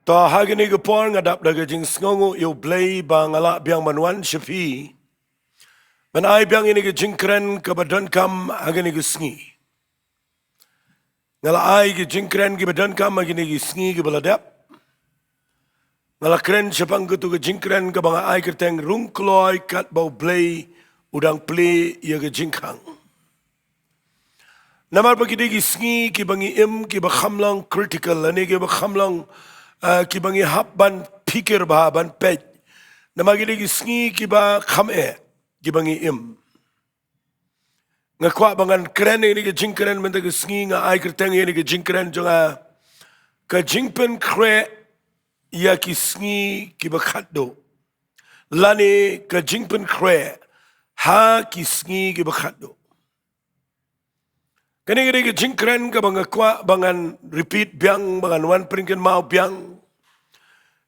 ต่อหากนี่ก็พอนกระดับแล้วก็จึงสงงูอยู่เบลย์บางละเบียงมันวันชฟีมันไอเบียงนี่ก็จึงเครนกับบัดดันคำหากนี่ก็สงีงละไอก็จึงเครนกับบัดดันคำหากนี่ก็สงีกับบลาดับงละเครนเฉพาะก็ตัวก็จึงเครนกับบางไอก็แต่งรุ่งคลอยกัดเบาเบลย์อุดังเพลย์ยาก็จึงขังนามาบางทีก็สงีกับบางกับบางคำลอง critical อันนี้กับบางคำลองkibangi habban pikir bahaban pej nama gidi gisngi kiba khame kibangi im ngakwa bangan keren ini ke jingkeren menta gisngi nga ai kerteng ini ke jingkeren jonga ka JINGPYNKHREH ya kisngi kiba KHATDUH lani ka JINGPYNKHREH ha kisngi kiba KHATDUH kani gede ke jingkeren ka bangakwa bangan repeat biang bangan wan peringkan mau biang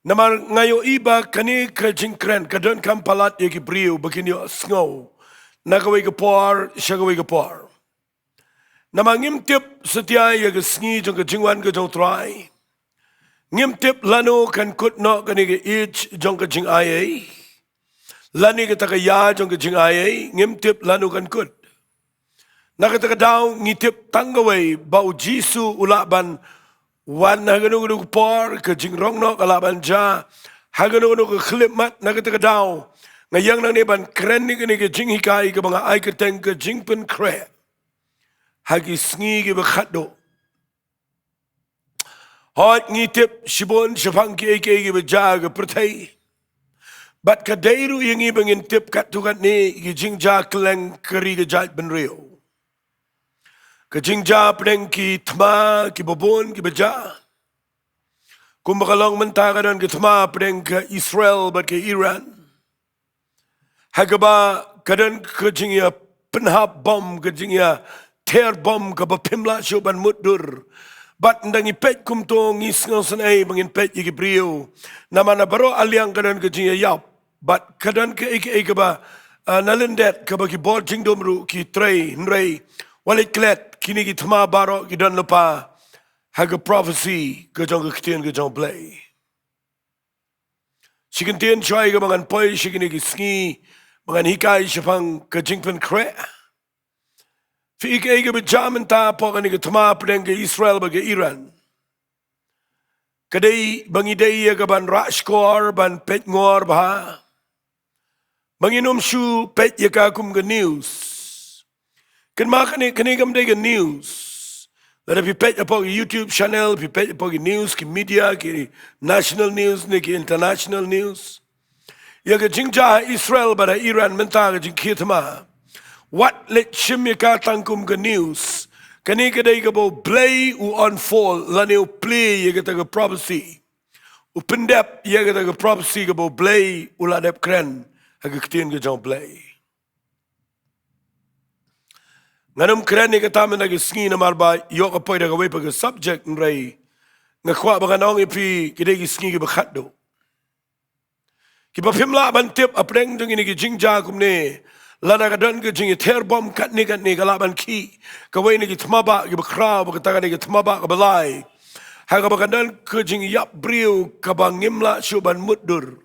namar ngayo iba kani ke jingkeren ka don kam palat ye ki briu begini snow nagawe ke por shagawe ke por nama ngimtip setia ye ke sngi jong ke jingwan ke jong trai ngimtip lano kan kut no kani ke ich jong ke jing ai lani ke takaya jong ke jing ai ngimtip lano kan kut nakatagadaw ngitip tanggaway bau jisu ulaban wan haganu por ke jingrong no kalaban ja haganu ke khlimat nakatagadaw ngayang nang ban kren ni ke jinghikai ke mga ai ke teng ke JINGPYNKHREH hagi sngi ke KHATDUH hot ngitip shibon shapang ke ja ke pertai bat kadairu yang ibangin tip katukat ni ke jingja keleng keri ke jat benrio Kajingja pedeng ki thma ki babon ki baja kumbakalong mentakaran ki thma pedeng ke Israel bat ke Iran hagaba kadan kajingya penhab bom kajingya ter bom ke bapimla syoban mudur bat ndangi pet kumto ngisngaw sanay bangin pet yiki brio namana baro aliang kadan kajingya yap bat kadan ke ike ba nalendet ke bagi bor jingdomru ki trey nrei Walik klet kini ki thma baro ki don lupa haga prophecy ke jong ke Ktien U Blei. Sikintien choy ke bangan poi sikini ki sngi bangan hikai shapang ke JINGPYNKHREH. Fi ike ke bejaman ta pokani ke thma pedeng ke Israel bagi Iran. Kadai bangi dei ke ban rashkor ban pet ngor bah. Banginum shu pet yakakum ke news. Kan makan ni kam dega news. Ada pipet apa YouTube channel, pipet apa news ki media ki national news ni ki international news. Ya ke jingja Israel pada Iran mentang ke jingkyrkhu. What let shimika tangkum ke news. Kani ke dega bo Blei u unfold lani u play ya ke taga prophecy. U pendep ya ke taga prophecy ke bo Blei u ladep keren hak Ktien U Blei. Nganum keren ni kata mana ke sngi namar ba yok apa ida gawe pag subject nrai ngakwa banganong ipi kide ke sngi ke KHATDUH ki ba phimla ban tip apreng dong ini ke jingja kumne lana kadon ke jing ter bom kat ni kala ban ki gawe ni ke thmaba ke bakra ba kata ni ke thmaba ke balai ha ka bakadon ke jing yap briu ka bangimla shuban mudur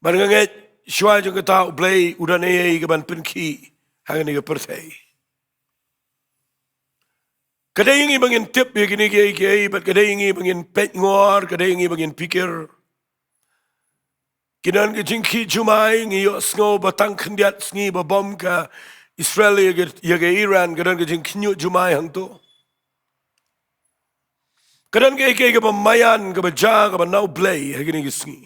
ban nganget shwa jong kata Blei udan ai ke ban penki hangne ke pertai. Kadai ingi bangin tip ya gini kiai bat kadai ingi bangin pet ngor, kadai ingi bangin pikir. Kinan ke jingki jumai ngi yo sngo batang kendiat sngi ba bom ka Israel ya ke Iran kadan ke jingkinyu jumai hang tu. Kadan ke kiai ke pemayan ke baja ke nau Blei ha gini ke sngi.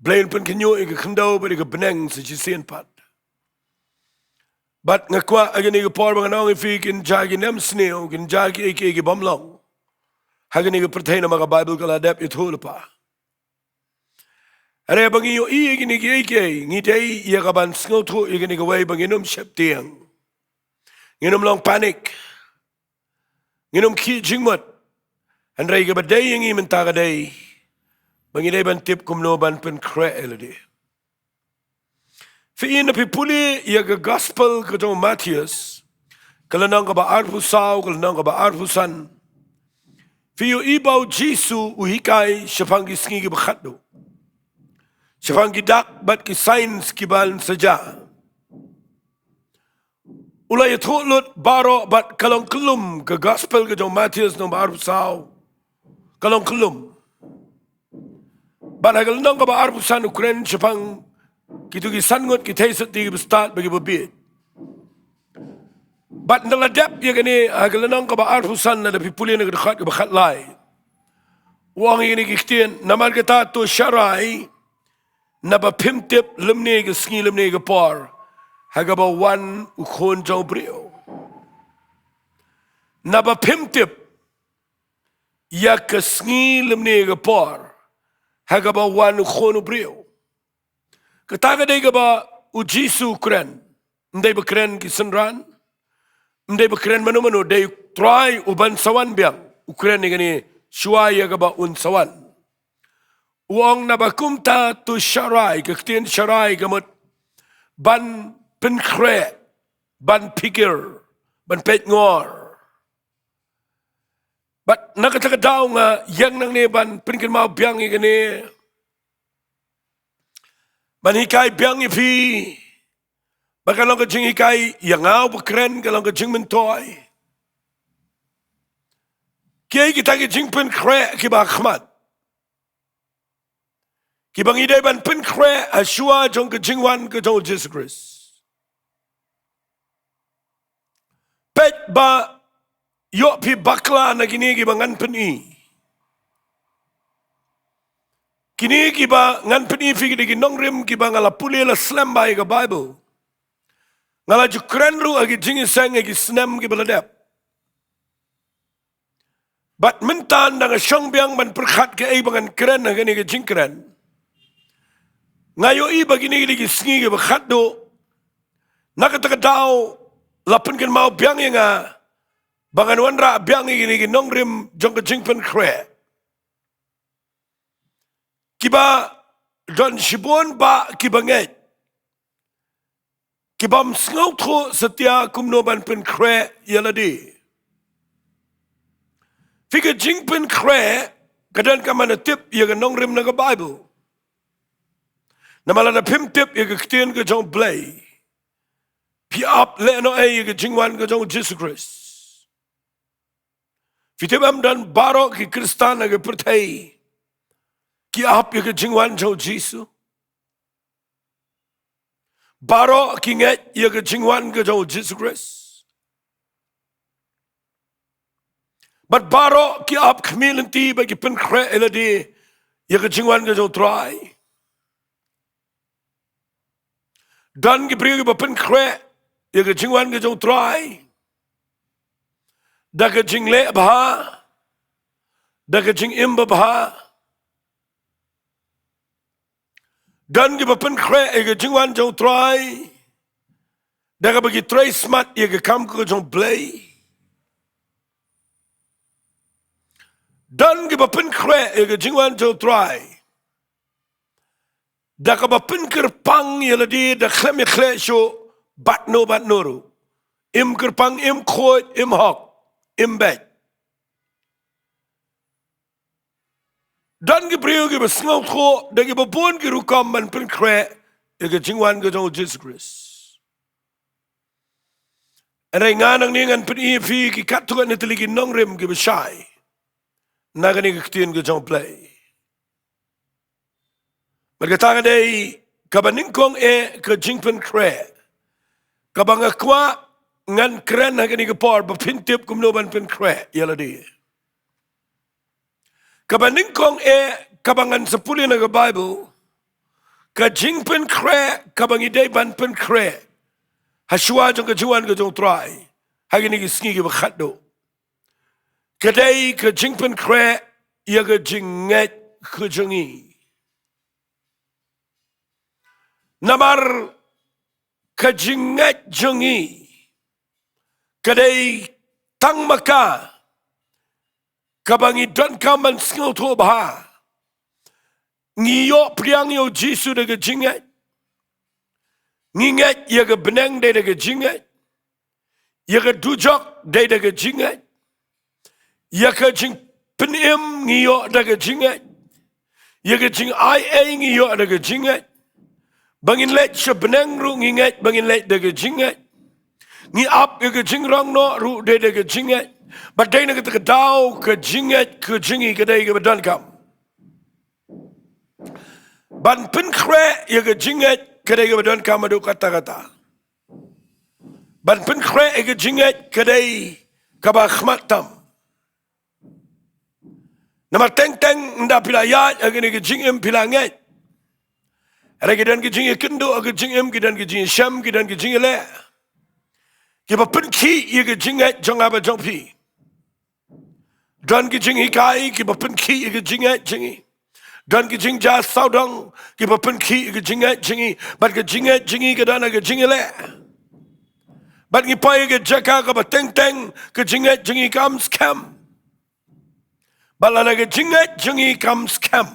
Blei pun kinyu ke kynduh ba ke beneng sejisian pat. But ngakwa agani ke por banganong ifi kin jagi nem sneo kin jagi ike bomlong hagani ke pertain nama ka Bible kala dep itu lupa are bangi yo i gini ke ike ngitei ya ka ban sngo thu igani ke way banginum sheptiang nginum long panic nginum ki jingmat andrai ke badai ngi menta ka dai bangi dai ban tip kumno ban pen kre elade Fiin na pipuli ya ke gospel ke jong Matius kalanang ka ba arfu sao kalanang ka ba arfu san Fiyo ibau Jisu uhikai syafang Sngi ki KHATDUH. Syafang dak bat ki sains kiban saja. Ulai thulut baro bat kalong kelum ke gospel ke jong Matius nombor arbusau. Kalong kelum. Bat hagal nong ka ba arbusan Ukraine syafang kitu ki sangut ki teisat di bestat bagi bebit. Bat naladap ya gani hagal nong ka ba arbusan na pipuli na dekat ke bakat lai. Wang ini Ktien namar kata tu syarai naba pimtip lemne ke Sngi lemne ke par hagaba wan ukhon jauh brio naba pimtip ya ke Sngi lemne ke par hagaba wan ukhon brio kataga dei gaba ujisu kren ndai bekren ki senran ndai bekren manu dei try uban sawan biang ukren ni gani shuaya gaba unsawan. Uang nabakumta tu syarai, Ktien syarai gamut ban penkhreh, ban pikir, ban pet ngor. Bat nakatagadaw nga yang nang ne ban penkin mau biang igani. Ban hikai biang ipi. Baka lang kajing hikai yang au bekren kalau kajing mentoy. Kiai kita ke JINGPYNKHREH KIBA khmat. Kibang idai ban penkhreh asua jong ke jingwan ke jong Jesus Christ. Pet ba yok pi bakla na gini kibang ngan peni. Kini kiba ngan peni fi gini nongrim kiba ngala puli la slam by ke Bible. Ngala jukren ru agi jingiaseng agi snam kiba ladap. Bat mentan dengan syang biang ban perkhat ke ai bangan keren na gani ke jingkren. Ngayo i bagini lagi Sngi ke KHATDUH. Nakatagadaw lapan kan mau biang nga bangan wanra biang ini ke nongrim jong ke JINGPYNKHREH. Kiba don shibon ba kibanget. Kibam Sohthri setia kumno ban penkhreh yaladi. Fikir JINGPYNKHREH kadang kamana tip ya ke nongrim na ke Bible. Namala na pim tip ya ke Ktien U Blei. P.R leno ya ke jingwan ke jong Jesus Christ. Fitibam dan barok ki Kristan na ke pertai. Ki ap ya ke jingwan jong Jesus. Barok ki nget ya ke jingwan ke jong Jesus Christ. But baro ki ap kmilanti bagi penkhreh eladi ya ke jingwan ke jong try. Dan ki priyo ba penkhreh ya ke jingwan ke jong try. Da ke jingle bha. Da ke jingimba bha. Dan ki ba penkhreh ya ke jingwan jong try. Da ke bagi try smart ya ke kam ke jong Blei. Dan kiba penkhreh ya ke jingwan jong try. Da kaba penkerpang ya ladi da khlem khle sho batno ru. Im kerpang im khot im hok im bet. Dan ki priyo ki basngaw kho da ki babon ki rukam ban penkhreh ya ke jingwan ke jong Jesus Christ. Anay nganang ningan penifi ki katuan ni teligi nongrim ki basyai. Nagani ke Ktien U Blei. Berkata kadai kabaningkong ke JINGPYNKHREH. Kabangakwa ngan keren nagani ke par bapintip kumno ban penkhreh yaladi. Kabaningkong kabangan sepuli na ke Bible. Ka JINGPYNKHREH kabangidai ban penkhreh. Haswa jong ke jiwan ke jong try. Hagini ke Sngi ke KHATDUH. Kadai ke JINGPYNKHREH ya ke jingkyrkhu jengi. Namar ke jingkyrkhu jengi. Kadai tang maka kabangi don kaman Sohthri bha. Ngiyo priang yo Jisu de ke jingkyrkhu. Nginget ya ke benang de ke jingkyrkhu. Ya ke dujok de ke jingkyrkhu. Ya ke jing penim ngiyo daga jingat. Yaga jing ai ngiyo daga jingat. Bangin let sebenang ru ngingat bangin let daga jingat. Ni ap yaga jing rong no ru de daga jingat. Badai na kata kadau ke jingat ke jingi kadai ke badan kam. Ban pen kre yaga jingat kadai ke badan kam adu kata-kata. Ban pen kre yaga jingat kadai kaba khmatam. Nama teng nda pilayat agani ke jingim pilangat. Ada kidan ke jingi kynduh ke jingim kidan ke jingi syam kidan ke jingi le. Kiba pen ki yaga jingat jong aba jong pi. Dan ke jingi kai kiba pen ki yaga jingat jingi. Dan ke jing ja saudang kiba pen ki yaga jingat jingi. Bat ke jingat jingi kidan ke jingi le. Bat ngipai ke Jaka kaba teng ke jingat jingi kam scam. Balana ke jingat jingi kam scam.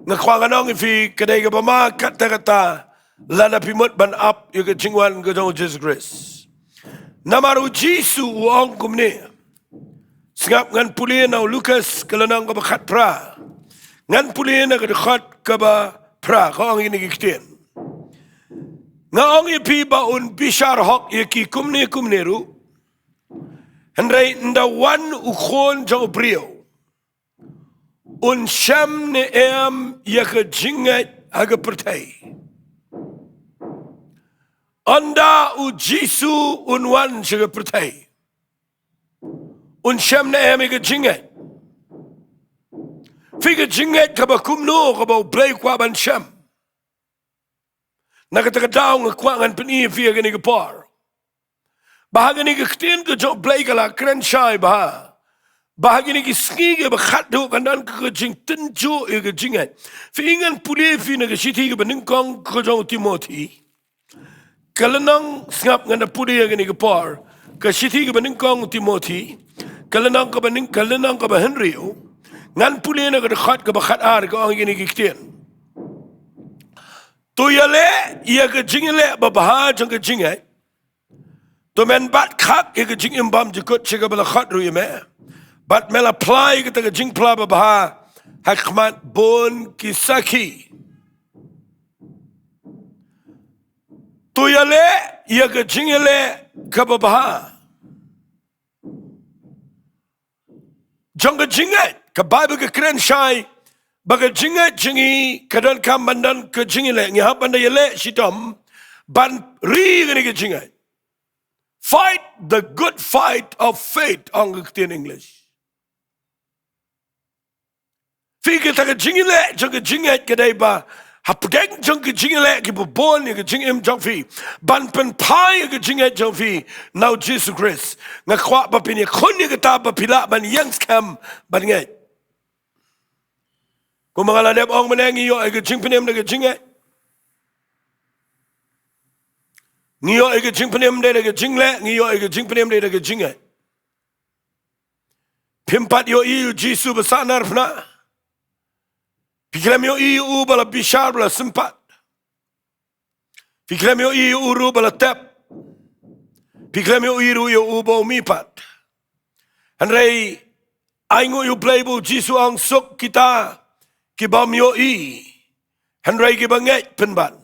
Ngakwanganong ifi kadai ke bama kata-kata lana pimut ban up yu ke jingwan ke jong Jesus Christ. Namaru Jisu uong kumni. Singap ngan pulih na Lukas kelanang ke bakat pra. Ngan pulih na ke dekat ke ba pra. Kau ang ini Ktien. Ngaong ipi baun bishar hok yaki kumni ru. Hendrai nda wan ukon jong brio. Un syam ne em yaka jingat aga pertai. Anda u Jisu un wan jaga pertai. Un syam ne em yaka jingat. Figa jingat kaba kumno kaba Blei kwa ban syam. Nakatagadaw ng kwangan peni fiya gani kapar. Bahagi ni Ktien ke Jok Blei kala keren syai bah. Bahagi ni Sngi ke KHATDUH kandan ke jing tenjo ke jingat. Fiingan pulih fi na ke siti ke beningkong ke Jong Timothy. Kalanang singap ngana pulih gani kapar ke siti ke beningkong Timothy. Kalanang ke Henry. Ngan pulih na ke dekat ke bakat ar ke orang gini Ktien. Tu yale ia ke jingile babah jong ke jingat. Tu men bat kak ia ke jingim bam jikut cika bala KHATDUH ya me. Bat mel apply kita ke jing pla babah hakmat bon kisaki. Tu yale ia ke jingile ke babah. Jong ke jingat ke Bible ke keren syai. Baga jingat jingi kadan kam bandan ke jingile ngihap banda yele sitom ban ri gani ke jingat. Fight the good fight of faith ang Ktien English. Fikir tak ke jingile jong ke jingat kadai ba hapdeng jong ke jingile ke bobon ke jingim jong fi ban pen pai ke jingat jong fi now Jesus Christ ngakwa ba pini khonni ke ta ba pila ban yang scam ban ngai. Kung mga ladep ang manengi yo ay jingpinem na jingat. Ngiyo ay jingpinem na jingle, ngiyo ay jingpinem na jingat. Pimpat yo iyu Jisu besanar pna. Pikiram yo iyu bala bishar bala sempat. Pikiram yo iyu uru bala tep. Pikiram yo iyu yo ubo mipat. Hanrei aingo yu Blei bu Jisu ang sok kita. Kibam yo Henry kiba nget penban.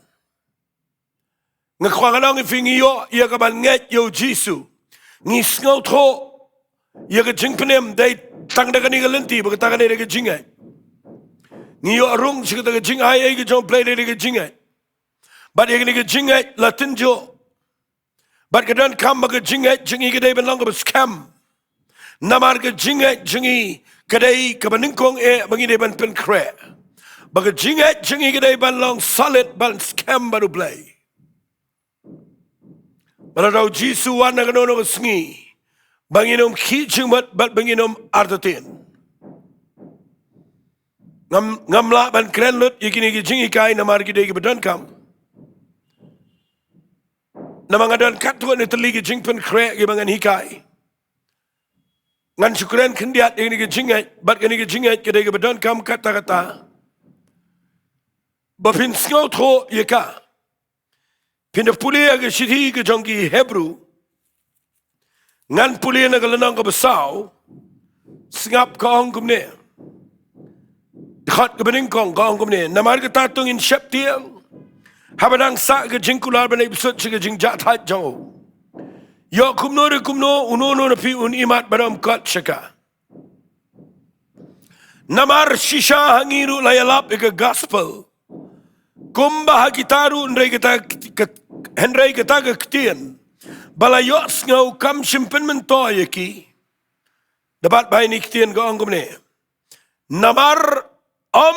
Ngakwanganang ifingi yo iya kaban nget yo Jisu. Ngis ngau tho iya ka jingpenem day tangdagan ni galenti bagatagan ni ka jingat. Ngiyo arung sikata ka jingay ay ka jong Blei ni ka jingat. Bat iya ka jingat latin jo. Bat kadan kam baga jingat jingi ka day banlang ka scam. Namar ka jingat jingi kadai kabaningkong bangi day ban pen kre. Baga jingat jingi kadai ban long solid ban scam baru Blei. Baladau Jisu wana kanono ka Sngi. Banginom ki jingmat bat banginom artatin. Ngamla ban kren lut yakini ki jingi kai namar ki day ki badan kam. Namangadan katuan ni teli ki JINGPYNKHREH ki bangan hikai. Ngan syukuran kendiat yang ni jingat, bat yang ni jingat kedai kebetulan kam kata-kata. Bapin sengau tho yeka. Pindah pulih ke siti ke jongki Hebrew. Ngan pulih nak lenang ke besau. sengap kong kumne. Dekat ke bening kong kumne. Namar ke tatung in syap tiang. Habadang sa ke jingkular banai besut ke jing jatat jauh. Yo kumno uno na pi un imat badam kat syaka. Namar shisha hangiru layalap ke gospel. Kumba hakitaru Henry kita ke Ktien. Balayok ngau kam simpen mentoy ki. Dapat bayi ni Ktien ko angkum ni. Namar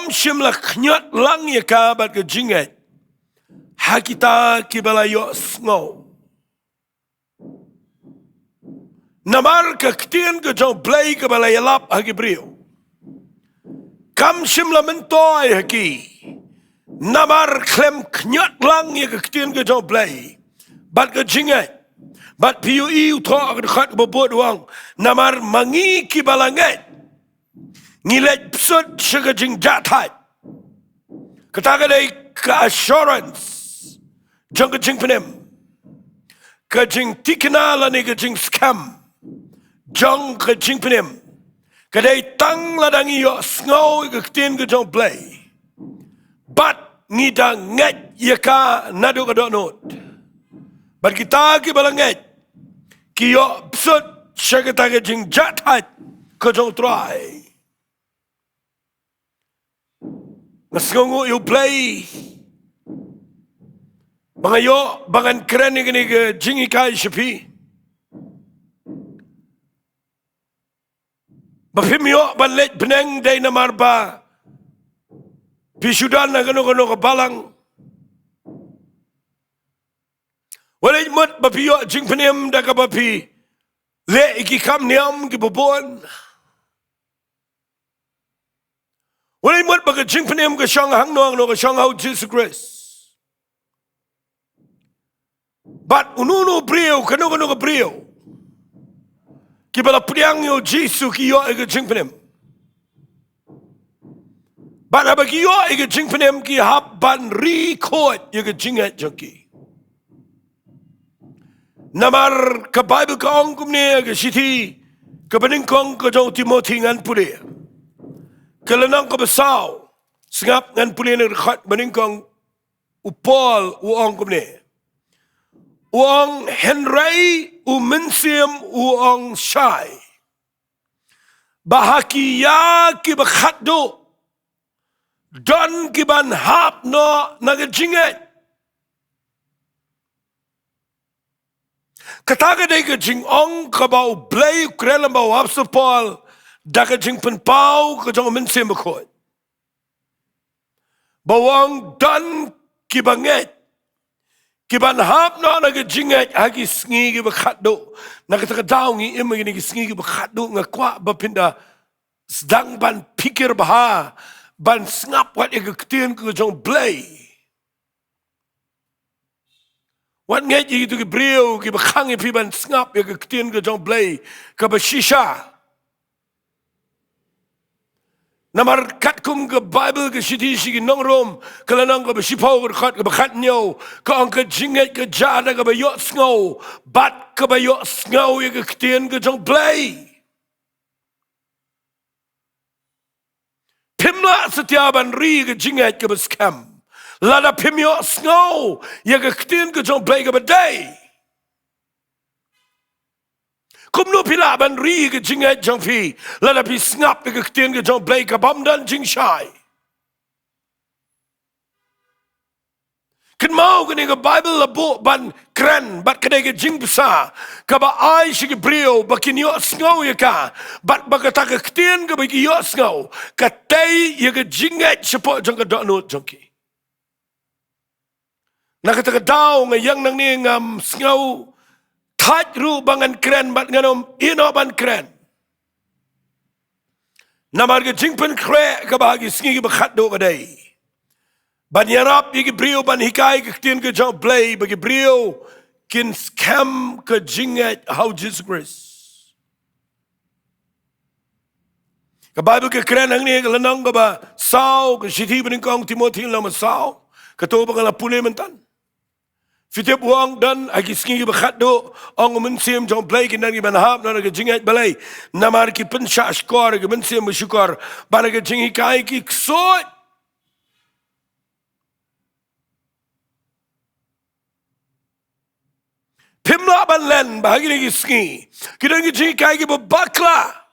simla knyat lang ya kabat ke jingat. Hakita ki balayok ngau. Namar ke Ktien ke Jong Blei ke balayalap hagi brio. Kam simla mentoy haki. Namar klem knyat lang ya ke Ktien ke Jong Blei. Bat ke jingat. Bat PUI utok dekat bobot wang. Namar mangi ki balangat. Ngilet psut syaka jing jatat. Kata kadai ke assurance. Jong ke jing penem. Ke jing tikna lani ke jing scam. Jong ke jing penem. Kadai tang ladangi yo ngau ke Ktien ke Jong Blei. Bat ngidang ngat yaka nado kadok not. Bat kita ki balangat. Kiyo psut syakata ke jing jatat ke Jong try. Ngasngongo yu play. Bangayo bangan keren ni ke jingikai syapi. Bapimyo banlet beneng day namar ba. Pisudan na gano ke Balang. Walay mut bapiyo jingpynkhreh da ka bapi. Le iki kam niam ki bobon. Walay mut baga jingpynkhreh ka syang hangne no ka syang hau Jesus Christ. Bat ununo brio kano ka brio. Ki bala priang yo Jesus ki yo ka jingpynkhreh. Bat abagi yo ka jingpynkhreh ki hab ban record yo ka jingat jaki. Namar ke Bible ka ong kumne ke siti ke beningkong ke Jong Timothy ngan pule. Ke lenang ke besau sengap ngan pule ni rekat beningkong upol uong kumne. Uong Henry mensim uong syai. Bahagia ki KHATDUH. Don ki ban hap no nagajingat. Kataga day ka jing ong kabau blay krelam bau hapsapol daga jing penpau ka jong mensim bakot. Bawang dan kibanget. Kiban hap no naga jingat hagi sngi ki KHATDUH. Nakataka daw ngi ima gini ki sngi ki KHATDUH nga kwa bapinda sedang ban pikir baha ban ngap wat ya Ktien ka jong blay. Wat nget itu ki brio ki bakang pi ban ngap ya Ktien ka Jong Blei ka bashisha. Namar katkum ke Bible ke siti si ki Nongrum kalanang ka basipau ka kat ka bakatnyo ka ang ka jinget ka jada ka bayot sngaw bat ka bayot sngaw ya Ktien ka Jong Blei. Pimla setiaban ri ka jinget ka baskam. Lada pimyo snow ya ke Ktien ke Jong Blei ke badai. Kumno pila ban ri ke jingat jong pi. Lada pi snap ke Ktien ke Jong Blei ke bamdan jingshai. Ken mau ke ke Bible labo ban keren bat ke ke jing besar. Ke ba ai si ke brio bakin yo snow ya ka. Bat bagata ke Ktien ke bagi yo snow. Katai ya ke jingat sepok jong ke donut jong ki. Nakatagadaw ngayang nang ni ngam sngaw taj ru bangan kren bat nganom ino ban kren. Namar ke JINGPYNKHREH ka bahagi sngi ba KHATDUH kadai. Ban yarap yigi brio ban hikay ke Ktien ke Jong Blei bagi brio kin scam ke jingat how Jesus Christ. Ka Bible ke kren hang ni ke lenang ka ba saw ke siti beningkong Timothy lama saw. Kato ba ka pule mentan. Fitip uang dan agi Sngi bakhatduh ong mensim jong play kinan ki banhap na ke jingat balai namar ki pensha skor ke mensim bersyukur bana ke jingi kai ki ksot pimla ban len bahagi ni ki Sngi kinan ki jingi kai ki bakla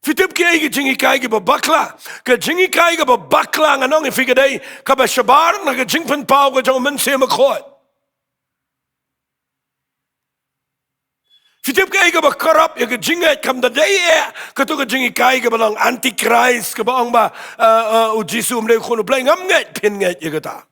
Fitip kiai ki jingi kai ki bakla ke jingi kai ki bakla nganong ifigadai ka ba shabar na ke jingpen pau ke jong mensim khot Fitip kai ke bakarap ya ke jingat kam da dai ke tu ke jingi kai ke balang antichrist ke baong ba ujisu mle khono blai ngam ngat pin ngat ya kata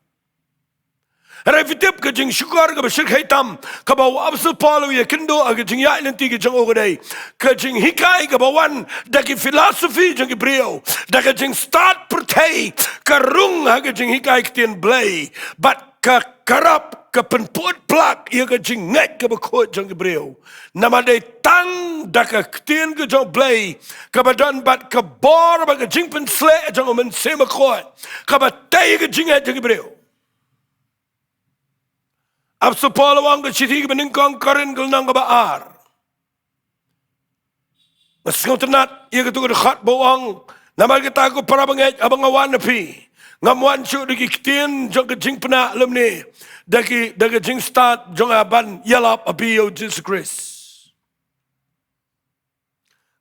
Rai fitip ke jing syukur ke besyir khaitam ke bawa absul palu ya kynduh ke jing ya nanti ke jang ogadai ke jing hikai ke bawan daki filosofi jang brio daki jing start pertai ke rung ke jing hikai Ktien Blei bat ke karap ke penput plak ya ke jing ngat ke bekot jang brio nama dai tang daki Ktien ke jang Blei ke badan bat ke bor ba ke jing pensle jang men sema kot ke batai ke jing jang brio Abso polawang ke citi ke beningkong karen ke nang kebaar. Masing ternat ia ketuk dekat bawang. Nama kita aku para bangit abang awan nepi. Ngamuan cu deki Ktien jong ke jing penak lem ni. Deki jing start jong aban yalap api yo Jesus Christ.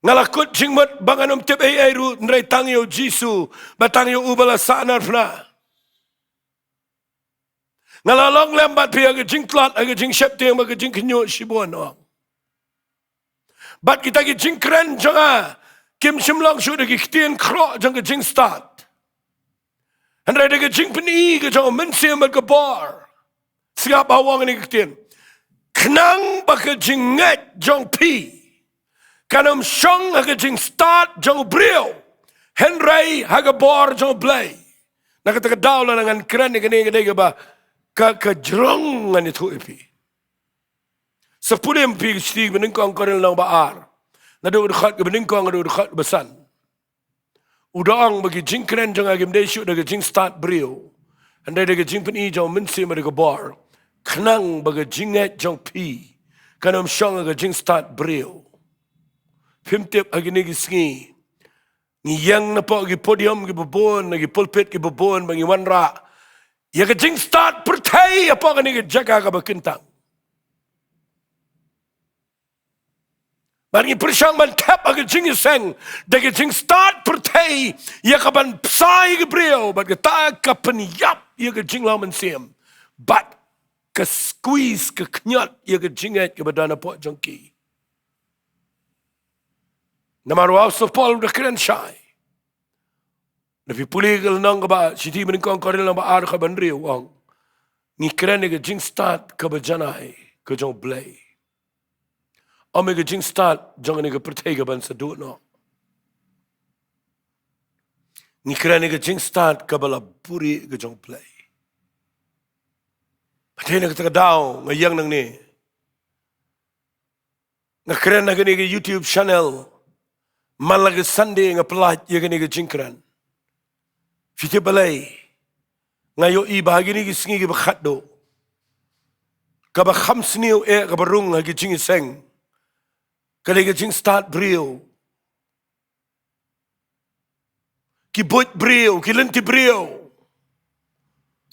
Ngalakut jing mat bangan tip ai ru nrai tang yo Jisu batang yo ubala sanar pna. Ngalalong lembat pia ke jing klat ke jing septiang ke jing kynduh sibuan ong. Bat kita ke jing kren janga kim Shillong sudah ke Ktien krok jang ke jing start. Handai ke jing peni ke jang mensim ke bor. Siap awang ni ke Ktien. Kenang ba ke jing ngat jang pi. Kanam syong ke jing start jang brio. Handai ha ke bor jang Blei. Nak kata kedau lah dengan keren ni kene ke ba ke jerong ngani tu ipi. Sepuluh empi stig beningkong korel lang baar. Nado dekat ke beningkong nado dekat besan. Udang bagi jing keren jang agim desu daga jing start brio. Andai daga jing peni jang mensim daga bar. Kenang bagi jingat jang pi. Kanam syong daga jing start brio. Pimtip agi negi Sngi. Ngiyang napo agi podium agi bebon agi pulpit agi bebon bagi wanra. Ya ke jing start pertai apa kan ni ke Jaka ke berkentang. Bagi persang ban tap ke Jingiaseng, dari jing start pertai ya ke ban psai ke brio, bagi tak ke penyap ya ke jing lawan siam, bat ke squeeze ke kenyat ya ke jingat ke badan apa jangki. Nama ruang sepol dah keren syai. Nabi pulih ke lenang ke ba, siti meningkong korel nang ba ar ke bandri wang. Ni keren ke jing start ke berjanai ke jong Blei. Ame ke jing start jong ni ke pertai ke ban sedut no. Ni keren ke jing start ke bala puri ke jong Blei. Patay na kita daw ngayang nang ni. Nga keren na ke YouTube channel. Malagi Sunday nga pelat ya ke jing keren. Fiti balai ngayo I bahagi ni ki Sngi ki bakhatduh ka ba khamsniu ka barung ha ki Jingiaseng ka ki jing start brio ki bot brio ki lenti brio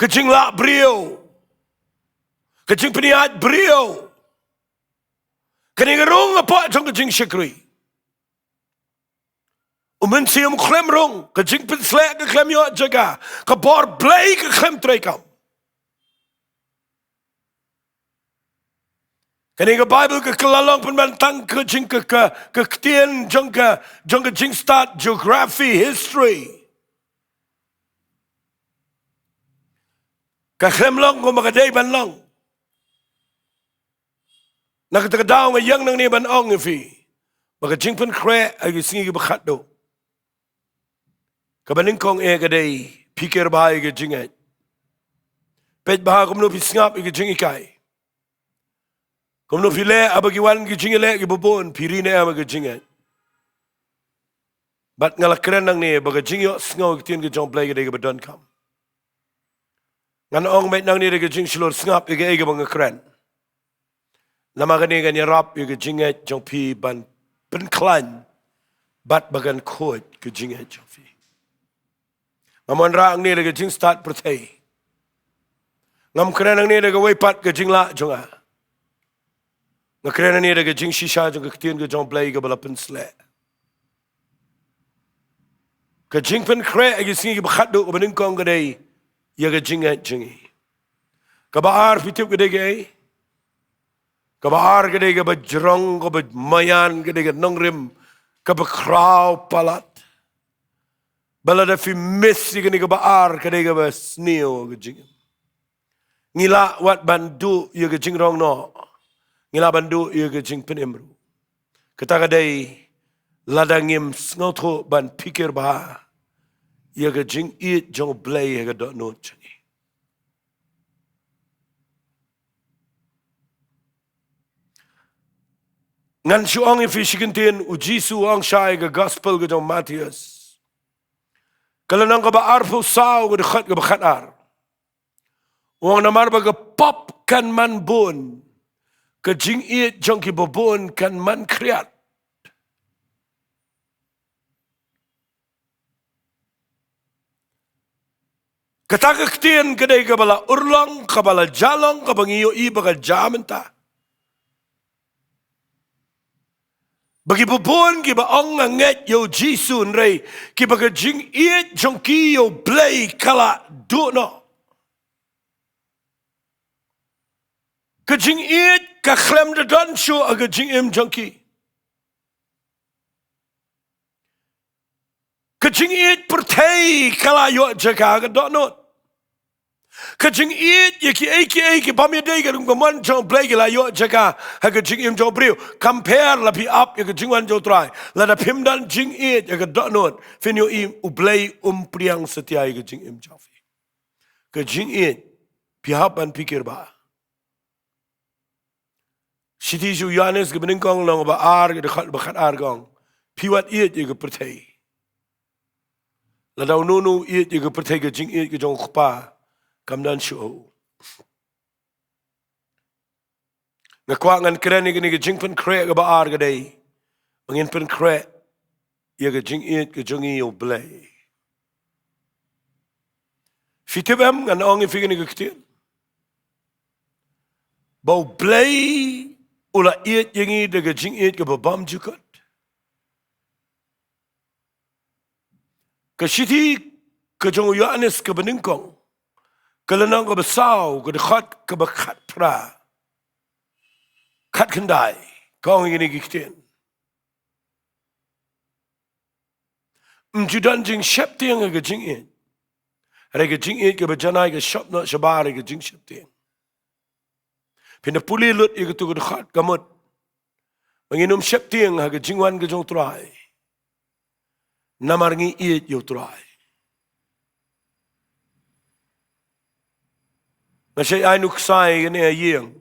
ka jing la brio ka jing peniat brio ka ni rung apa jong ka jing syakri Mensium klem rong, ke jing penslek ke klem yo Jaka, ke bor Blei ke klem trekam. Kani ke Bible ke kelalong penbantang ke jing ke Ktien jong ke jing start geography history. Ke klem long ko makadai ban long. Nak kedaw nga yang nang ni ban ong ifi. Baka jing JINGPYNKHREH agi Sngi ke bakhatduh. Kabaningkong kadai pikir bahaya ke jingat. Pet bahaya kumno pisngap ke jingikai. Kumno pile abagiwan ke jingile ke bubon pirine ama ke jingat. Bat ngalak keren nang ni baga jingyo sngaw Ktien ke jong Blei ke badan kam. Ngan ong met nang ni de jing slor ngap ege bang kren. Nama kani kan yarap ege jinget jong pi ban pen klan bat bagan khot ke jinget jong pi. Ngamon ra ang ni de jing start pertai. Ngam kren ang ni de wei pat ke jing la jong a. Ngakren ang ni de jing shisha jong ke Ktien jong Blei ke bala pen sle. Ke JINGPYNKHREH ege Sngi ke KHATDUH ke bening kong ke dei ya ke jinget jingi. Kabar pitip ke dei ke kabar ke dei ke bajrong ke mayan ke dei ke Nongrim ke kraw palat. Bala da fi messi ke ni ke baar ke dei ke snio ke jing. Ngila wat bandu ya ke jingrong no. Ngila bandu ya ke JINGPYNKHREH. Kata ke dei ladangim snotho ban pikir bah ya ke jing it jong Blei ya ke dot not changi. Ngan suang ifi shikintin ujisu ang syai ke gospel ke jong Matius. Kalau nang ke baar fu sao ke dekat ke bakat ar. Wang namar ba ke pop kan man bon. Ke jing it jong ki bobon kan man kriat. Kata ke Ktien kedai ke bala urlang, ke bala jalong, ke bangiyo i bakal jamenta. Bagi bubun ki ba ong nget yo jisun rei ki ba jing iet jong ki yo Blei kala du no. Ke jing iet ka klem de don shu aga jing im jong ki. Ke jing iet pertai kala yo Jaka ga do no. Kajing iit yaki pamidai ka rumkaman jong Blei la yo Jaka ha kajing im jong Blei compare la pi up ya kajing wan jong try la da pimdan jing iit ya ka donot finyo im U Blei priang setia ya kajing im jong kajing iit pi hapan pikir ba Siti ju Yohanes ke beningkong long ba ar ke dekat bakat ar gong pi wat iit ya ka pertai la daw nunu iit ya ka pertai kajing iit ke jong khpa kamdan show. Ngakwa ngan keren ni ke JINGPYNKHREH ke baar ke dei. Mangin PYNKHREH ya ke jing it ke jongi U Blei. Fitibam ngan ong ifi ni ke Ktien. Bau Blei ula it yengi de ke jing it ke babam jukut. Ke siti ke jong Yohanes ke beningkong. Kelenang ke besau, ke dekat ke bakat pra. Kat kendai, kau ingin ke Ktien. Mjudan jing syap tiang ke jing it. Ada ke jing it ke berjanai ke syap nak syabar ke jing syap tiang. Pindah puli lut ke tu ke dekat kamut. Menginum syap tiang ke jingwan ke jong turai. Namar ngi it yo turai. Masih ay nuksay gani ayeng.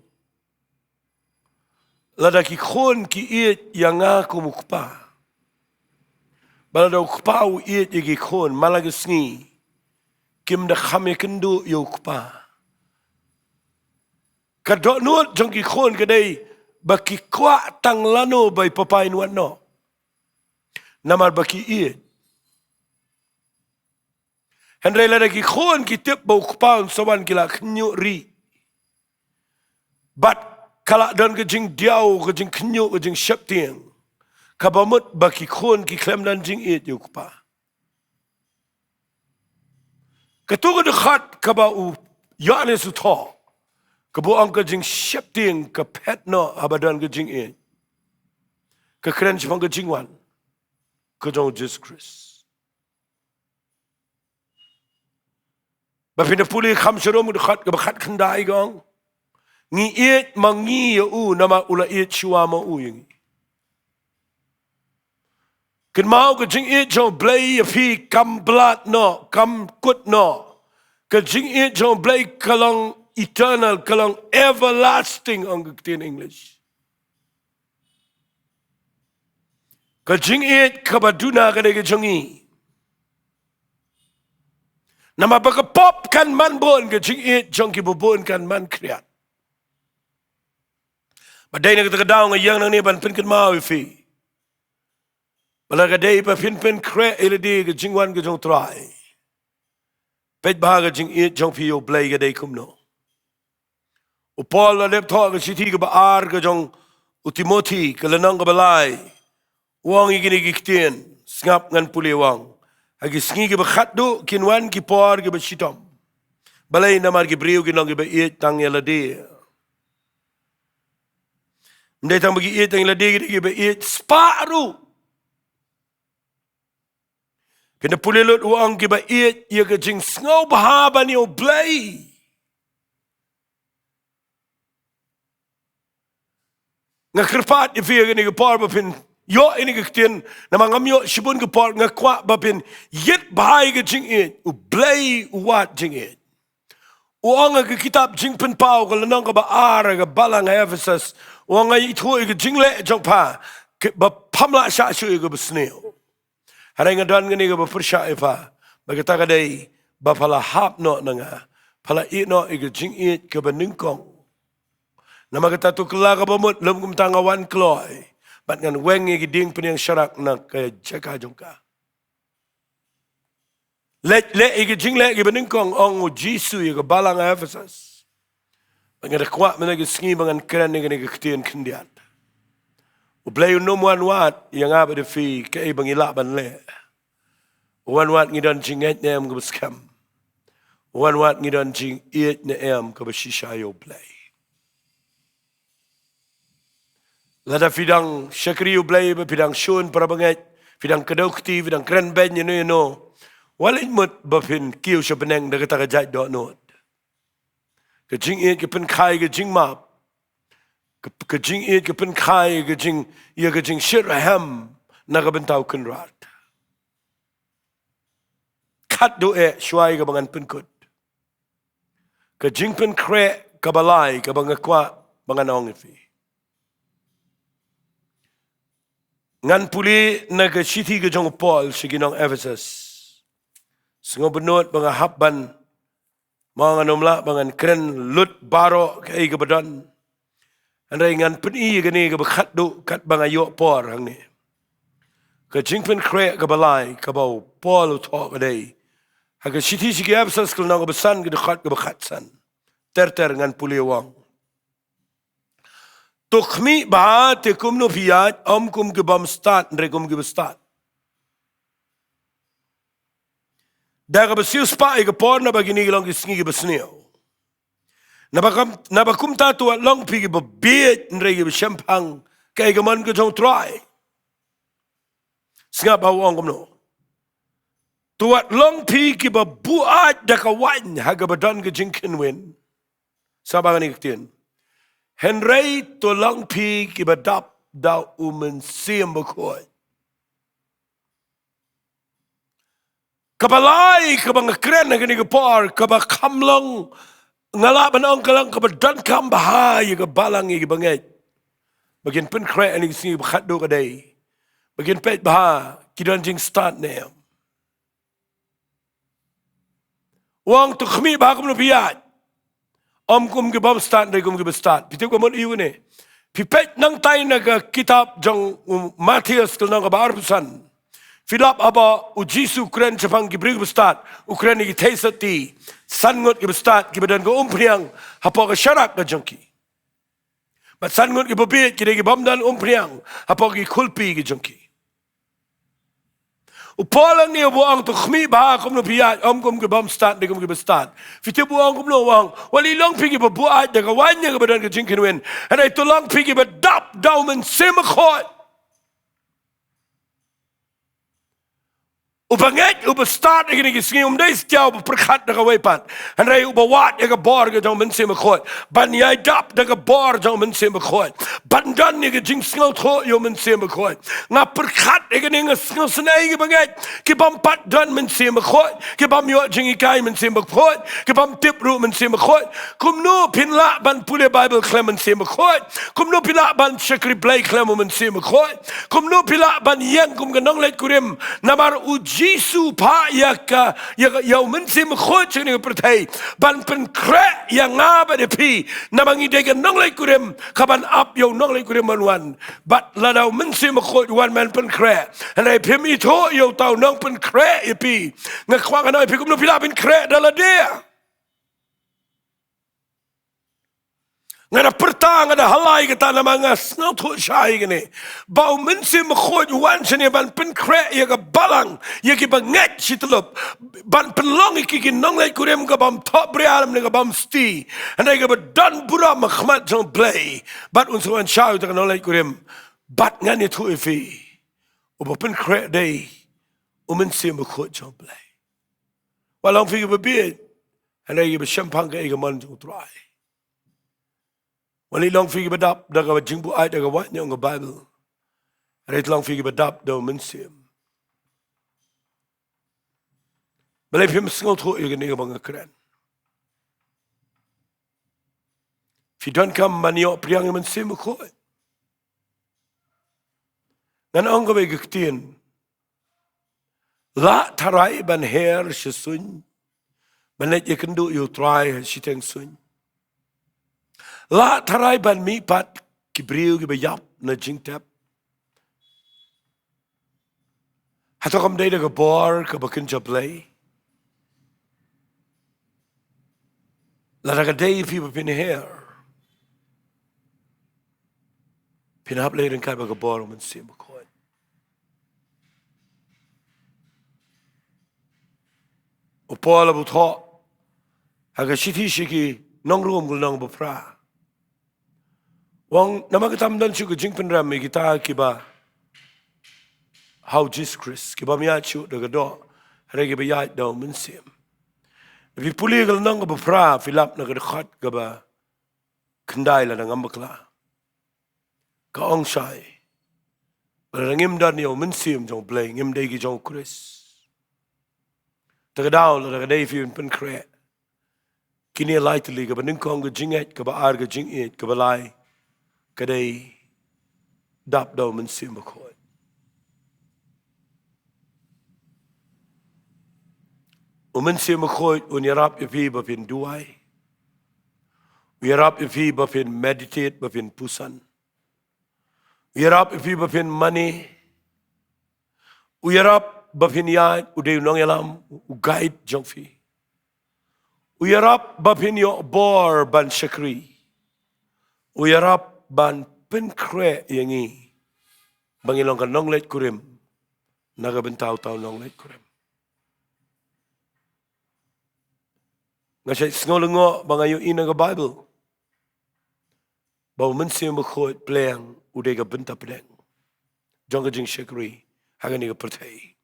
Lada ki khon ki it yang aku mukpa. Balada ukpa u it ki khon malagasni. Kim da khame kynduh yo ukpa. Kadok nuot jong ki khon kadai baki kwa tang lano bay papain wan no. Namar baki it. Henry lada ki khon ki tip bau kpaun sawan kila kynduh ri. Bat kala dan ke jing diau ke jing kynduh ke jing syap tiang. Kabamut baki khon ki klem dan jing it yo kpa. Ketu ke dekat kaba u Yohanes u tho. Kebu ang ke jing syap tiang ke pet no abadan ke jing it. Ke keren chipang ke jing wan. Ke jong Jesus Christ. Bapina puli kham serum dekat ke bakat kendai gong. Ngi it mangi ya u nama ula it shua ma u yang. Ken mau ke jing it jong Blei ya pi kam blat no, kam kut no. Ke jing it jong Blei kalang eternal, kalang everlasting ang Ktien English. Ke jing it kabaduna ke jongi. Nama bagapop kan man bon ke jingit jong ki bubun kan man kriat. Badai na kita daw ngayang nang ni ban pin kan mau fi. Balaga day pa pin kre iladi ke jingwan ke jong try. Pet bahaga jingit jong P.R Blei ke day kumno. Upol la lep thok ke siti ke baar ke jong utimoti ke lenang ke balai. Wang igini Ktien ngap ngan puli wang. Hagi Sngi ke KHATDUH kinwan ki por ke besitom. Balai namar ke briu ke nong ke beit tang yaladi. Mdai tang bagi it tang yaladi ke beit sparu. Kena puli lut wang ke beit ia ke jing ngau bahaba ni U Blei. Ngakerpat ifia ke ni ke por bapin yo ini ke Ktien nama ngam yo shibun ke por ngakwa bapin yet bahai ke jing it U Blei wat jing it. Uang ke kitab jingpen pau ke lenang ke baar ke Balang Ephesus uang ai itu ke jingle jong pa ke bapamla sya syu ke besneu. Hari ngadan ngani ke bepersya ifa bagata kadai bapala hap no nanga pala i no ke jing it ke beningkong. Nama kata tu kelak apa mut lem kum tangawan kloy. Bat ngan weng ye ding pen yang syarak nak ke Jaka jongka. Let ye jing let ye beningkong ong Jisu ye ke Balang Ephesus. Bangan kuat mana ke Sngi bangan keren ye ke Ktien kendiat. U Blei nomuan wat yang apa de fi ke bangilak ban le. Wan wat ngidan jinget nem ke beskam. Wan wat ngidan jing it nem ke besisha U Blei. Lada fidang syakri U Blei bidang syun para banget fidang kedokti fidang keren ben you know walin mut bapin kiu sebeneng da kata kajat dok not ke jing it ke pen khai ke jing map ke jing it ke pen khai ke jing ia ke jing shiraham na ka bentau kenrat KHATDUH syuai ke bangan penkut ke JINGPYNKHREH ke balai ke bangakwa bangan ong fi. Ngan puli na ke siti ke jong Paul siginong Ephesus. Sengo benut banga habban mga nomla bangan keren lut baro ke ke badan. Andai ngan peni ke ni ke KHATDUH kat banga yo por hangne. Ke JINGPYNKHREH ke balai ke bau Paul utok adai. Ha ke siti sigi Ephesus ke nang besan ke dekat ke bekatsan. Ter ngan puli wang. Tukhmi bahat kum no piyat kum ke bam start kum ke start. Daga besiu spa ke por na bagini long ke Sngi ke besneu. Na bakum tatu long pi ke bebet ke besempang ke man ke jong try. Singap awang kum no. Tuat long pi ke buat dakawan haga badan ke jingkin win. Sabangan ni Ktien. Henry tolong pi kibadap dau sim bekoi. Kabalai kabang keren ngani kepor kabak kamlong ngalak banong kalang kabadan kam bahaya ke Balang ye banget. Bagian pen kre ani sini KHATDUH kadai. Bagian pet bah kidan jing start nem. Wang tu khmi bah kum piat. Kum ke bam start kum ke start. Pitu ko mon iu ne. Pipet nang tay na kitab jong Matius ke nang kabar pesan. Filap apa ujisu kren Jepang ke beri ke start. Ukren ke tesati. Sangot ke start ke badan ke umpriang. Apa ke syarak ke jongki. Bat sangot ke bebet ke bam dan umpriang. Apa ke kulpi ke jongki. Upalang ni buang tu khmi bah kum no piat kum ke bam start de kum ke start. Fitu buang kum no wang wali long pigi buat de kawannya ke badan ke jingkin wen. Ada itu long pigi dap daumen semakot. Ubanget start ini ke Sngi dai setiau perkat de kawepan. Andai ubawat de ke bor ke daumen semakot. Ban yai dap de ke bor daumen semakot. Ban dan ni ke jing sngal tho yo men semakot. Nga perkat de ke ni sngal senai ke banget. Ke bam pat dan men semakot. Ke bam yo jingikai men semakot. Ke bam tip ru men semakot. Kum no pinla ban pule Bible klem men semakot. Kum no pila ban syakri Blei klem men semakot. Kum no pila ban yang kum ke nonglet kurim namar uj Yesu pa yaka yau mensim khot chini pertai ban pen kre yang ngaba de pi namangi de nonglai kurem kaban up yau nonglai kurem manwan bat ladau mensim khot wan man pen kre anai pemi to yau tau nong pen kre pi ngakwang anai pi kum no pila pen kre daladea ngana pertang ada halai kita nama ngas ngau tu syai gini bau mensim khot wan sini ban pen kre ya ke balang ya ke banget situlop ban penlong iki nonglai kurem ke bam top brialam ne ke bam sti andai ke dan bura makhmat jong blei bat unsuan syau tak nonglai kurem bat ngani tu ifi uba pen kre dei mensim khot jong blei walang fi ke bebi andai ke champagne ke man jong tryวันนี้ลองฟิกบัดดับดักว่าจิงบุไอดักว่าเนี่ยงกับไบเบิลอะไรลองฟิกบัดดับเดามันเสียมเมื่อไรพิมพ์สงบทั่วอีกนี่ก็บังเกิดฟิดันคำมันยอเปรียงมันเสียมค่อยงั้นองก็ไปกึกเตียนละทารายบันเฮร์ชสุนมันเล็กยังกันดูอยู่ทรายชิเทงสุนละทารายบันมีปัดกิบริวกิบยับนะจิงเทปฮัตโตคำได้เด็กบอร์กับบักกินจับเลยละรักได้พี่บักพินเฮร์พินฮับเลยเรื่องการบักบอร์มันเสียมคอยอุปอลบุทอหากชิที่ชิกีน้องรวมกับน้องบุพราวังน้ำมันก็ทำดันชุกจิงเป็นรำมีกิตาคิบะ how Jesus Christ kiba miya chu daga do hare kiba ya do mun sim vi puli gal nang ba fra filap na ga khat ga ba khandai la ngam bakla ka ong sai ba ngim dan yo mun sim jong blei ngim dei gi jong Chris daga daw la daga dei fi pen kre kini lightly ga ba ning kong ga jinget ga ba ar ga jingit ga ba lai ga dei dap do mun sim ba khoi ومن سيم خوي ونيراب يفي بفين دوای ويراب يفي بفين meditate بفين pusan ويراب يفي بفين money ويراب بفين يا ودي نong yalam guide jongfi ويراب بفين يو bor ban shakri ويراب ban pen kre yangi bangilong kan nong let kurim naga bentau tau nong let kurim Ngasay sngolengo bangayo ina ga Bible. Bawo mensim khoi pleng ude ga Bynta pleng. Jong ga jing shakri hagani ga pertai.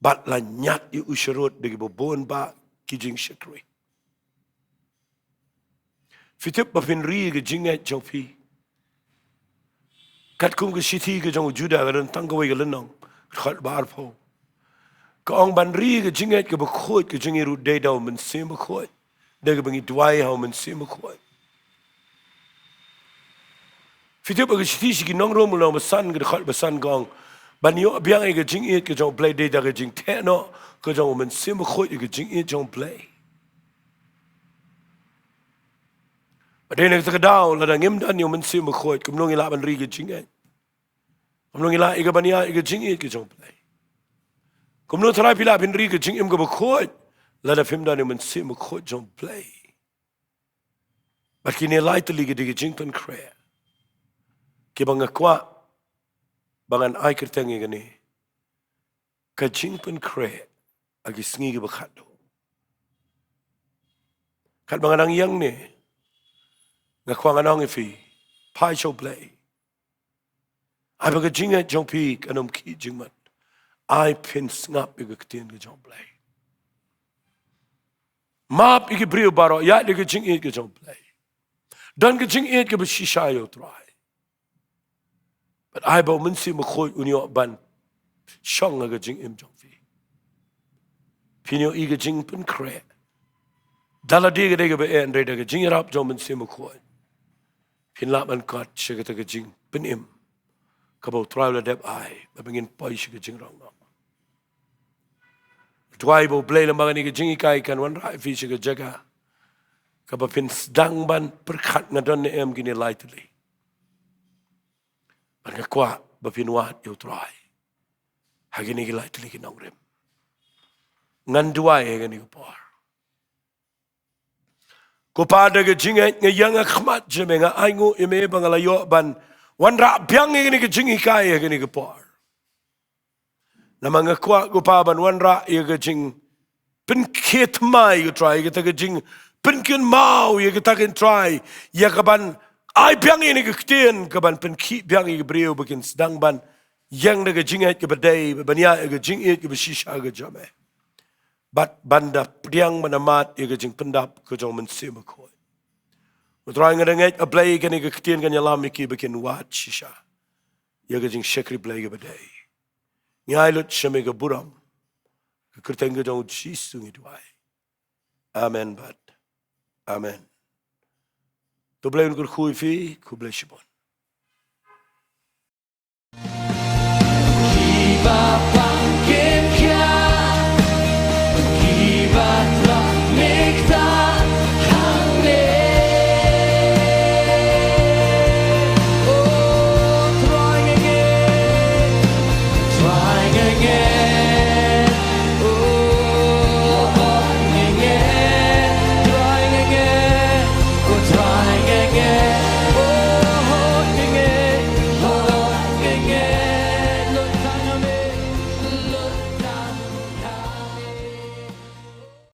Bat la nyat yu usharot de ga bon ba ki jing shakri. Fitip ba fin ri ga jinget jong pi. Kat kum ga shiti ga jong juda ga ran tang ga wei ga lenong. Khat ba arpo. Kaong ban ri ga jinget ga bakhot ga jingiru de daw men sim bakhot de ga bangi Jowai haw men sim bakhot fitip ga shiti shi nongrom lo basan ga khat basan gong ban yo biang ga jingit ga jong play de da ga jing the no ga jong men sim bakhot ga jingit jong play de ne ga daw la da ngim dan yo men sim bakhot kum long ila ban ri ga jinget kum long ila ga ban ya ga jingit ga jong play Kumno try pila bin ri ke jing im go bakhot la da film dan men sim bakhot jong play but kini lightly ge de jing pen kre ke banga kwa bangan ai kerteng ge ni ka jing pen kre agi sngi ge bakhatduh kat bangan ang yang ni nga kwa ngang fi pai show play ai ba ge jing jong pi kanom ki jing mat I pin snap ig Ktien U Blei. Map ig brio baro ya ig jing it ge Blei. Dan ge jing it ge shisha yo try. But I bo mun si mo khoi unyo ban shong ge jing im jong fi. Pinyo ig jing pen kre. Dala de ge be en re de ge jing rap jong mun si mo khoi. Pin la ban kat she ge jing pen im. Kabo try la dep ai ba bengin pai she ge jing rong. Jowai bo Blei lembaga ni ke jingikai kan wan rai fi ke Jaka. Kaba pin sedang ban perkat ngadon ne em gini lightly. Ban kwa ba pin wat yo try. Hagini ke lightly ke Nonglum. Ngan Jowai hagini ke por. Ko pada ke jingai ngayang akhmat jeme nga aingu ime bangalayo ban wan ra biang hagini ke jingikai hagini ke por. Namang kwa ko pa ban wan ra ye ke jing pen ket mai ke try ke ta ke jing pen ken mau ye ke ta ken try ya ka ban ai biang ini ke ktien ka ban pen ki biang ye ke breu bikin sedang ban yang de ke jingai ke badai bania ke jingai ke shisha ke jame bat banda priang manamat ye ke jing pendap ke jong men se ko utrang ngai a Blei ke ni ke ktien kan yalam ki bikin wat shisha ye ke jing shekri Blei ke badai ngai lut shame ke buram ke kerteng ke jong jisu Jingduwai. Amen bat. Amen. To Blei un kur khui fi, ku Blei shibon.